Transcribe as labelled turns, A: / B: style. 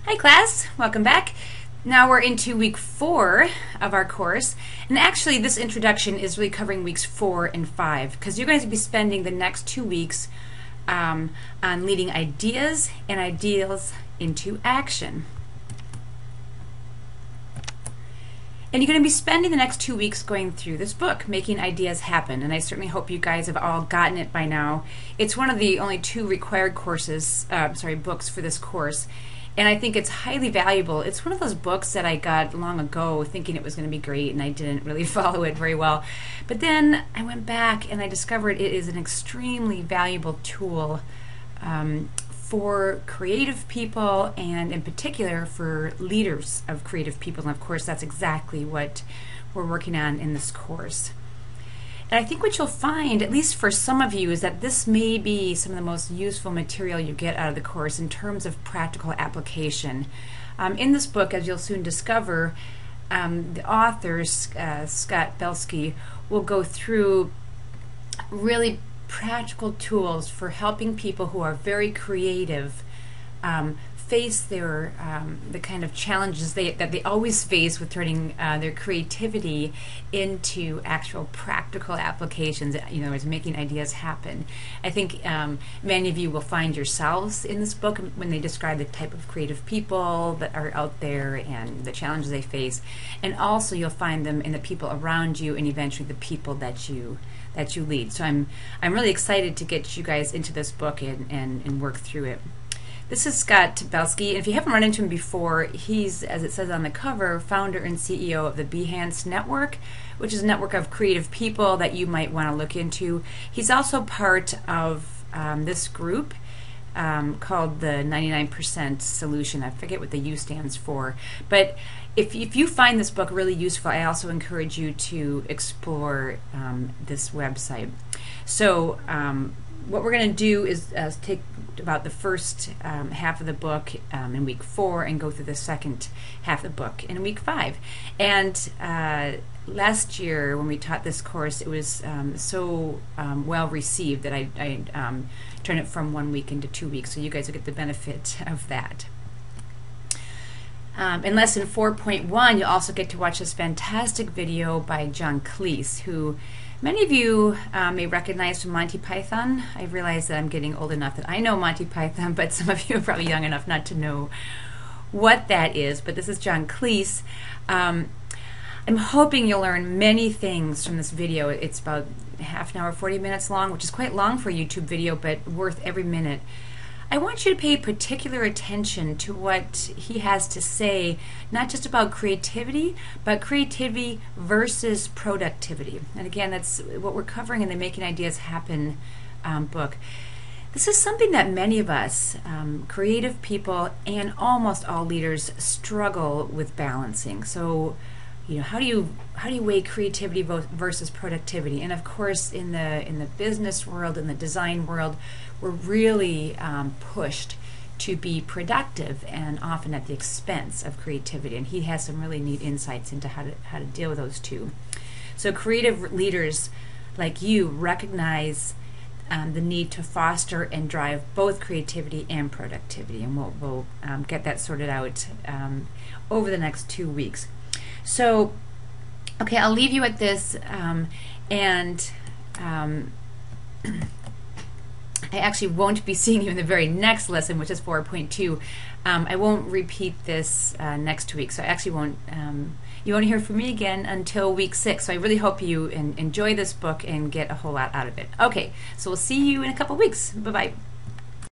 A: Hi class, welcome back. Now we're into week 4 of our course, and actually this introduction is really covering weeks 4 and 5 because you're going to be spending the next 2 weeks on leading ideas and ideals into action. And you're going to be spending the next 2 weeks going through this book, Making Ideas Happen, and I certainly hope you guys have all gotten it by now. It's one of the only 2 required books for this course. And I think it's highly valuable. It's one of those books that I got long ago thinking it was going to be great, and I didn't really follow it very well. But then I went back and I discovered it is an extremely valuable tool for creative people, and in particular for leaders of creative people. And of course, that's exactly what we're working on in this course. And I think what you'll find, at least for some of you, is that this may be some of the most useful material you get out of the course in terms of practical application. In this book, as you'll soon discover, the author, Scott Belsky, will go through really practical tools for helping people who are very creative face their the kind of challenges that they always face with turning their creativity into actual practical applications. In other words, making ideas happen. I think many of you will find yourselves in this book when they describe the type of creative people that are out there and the challenges they face, and also you'll find them in the people around you and eventually the people that you lead. So I'm really excited to get you guys into this book and work through it. This is Scott Belsky, and if you haven't run into him before, he's, as it says on the cover, founder and CEO of the Behance Network, which is a network of creative people that you might want to look into. He's also part of this group called the 99% Solution. I forget what the U stands for. But if you find this book really useful, I also encourage you to explore this website. So what we're going to do is take about the first half of the book in week 4 and go through the second half of the book in week 5. And last year when we taught this course, it was so well received that I turned it from 1 week into 2 weeks, so you guys will get the benefit of that. In lesson 4.1, you'll also get to watch this fantastic video by John Cleese, who many of you may recognize from Monty Python. I realize that I'm getting old enough that I know Monty Python, but some of you are probably young enough not to know what that is. But this is John Cleese. I'm hoping you'll learn many things from this video. It's about half an hour, 40 minutes long, which is quite long for a YouTube video, but worth every minute. I want you to pay particular attention to what he has to say, not just about creativity, but creativity versus productivity. And again, that's what we're covering in the Making Ideas Happen book. This is something that many of us, creative people and almost all leaders, struggle with balancing. So, how do you weigh creativity versus productivity? And of course, in the business world, in the design world, we're really pushed to be productive, and often at the expense of creativity. And he has some really neat insights into how to deal with those two. So creative leaders like you recognize the need to foster and drive both creativity and productivity, and we'll get that sorted out over the next 2 weeks. So, okay, I'll leave you at this, and I actually won't be seeing you in the very next lesson, which is 4.2. I won't repeat this next week, so I actually won't. You won't hear from me again until week 6. So I really hope you enjoy this book and get a whole lot out of it. Okay, so we'll see you in a couple weeks. Bye bye.